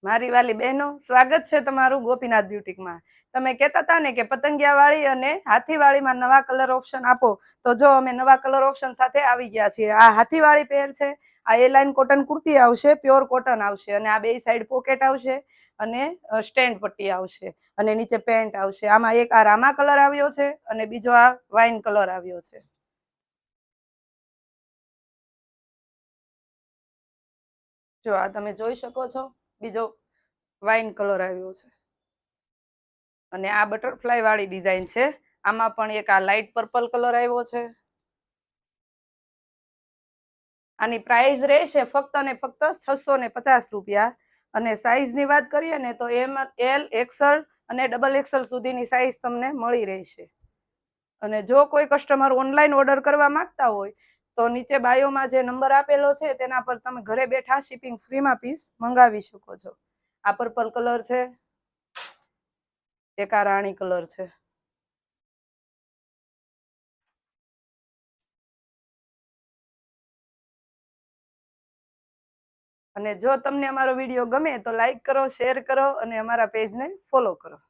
મારી વાલી બહેનો, સ્વાગત છે તમારું ગોપીનાથ બ્યુટીકમાં. તમે કહેતા હતા ને કે પતંગિયાવાળી અને હાથીવાળીમાં નવા કલર ઓપ્શન આપો, તો જો અમે નવા કલર ઓપ્શન સાથે આવી ગયા છીએ. આ હાથીવાળી પેર છે, આ એ લાઇન કોટન કુર્તી આવશે, પ્યોર કોટન આવશે, અને આ બે સાઈડ પોકેટ આવશે અને સ્ટેન્ડ પટ્ટી આવશે અને નીચે પેન્ટ આવશે. આમાં એક આ રામા કલર આવ્યો છે અને બીજો આ વાઇન કલર આવ્યો છે. જો આ તમે જોઈ શકો છો, બીજો વાઇન કલર આવ્યો છે અને આ બટરફ્લાય વાળી ડિઝાઇન છે. આમાં પણ એક આ લાઇટ પર્પલ કલર આવ્યો છે. આની પ્રાઇસ રહેશે ફક્ત ને ફક્ત 650 રૂપિયા. અને સાઈઝની વાત કરીએ ને તો એમ એલ, એક્સલ અને ડબલ એક્સલ સુધીની સાઈઝ તમને મળી રહેશે. અને જો કોઈ કસ્ટમર ઓનલાઈન ઓર્ડર કરવા માંગતા હોય તો નીચે બાયોમાં જે નંબર આપેલો છે તેના પર તમે ઘરે બેઠા શિપિંગ ફ્રીમાં પીસ મંગાવી શકો છો. આ પર્પલ કલર છે, એક આ રાણી કલર છે. અને જો તમને અમારો વિડીયો ગમે તો લાઈક કરો, શેર કરો અને અમારા પેજને ફોલો કરો.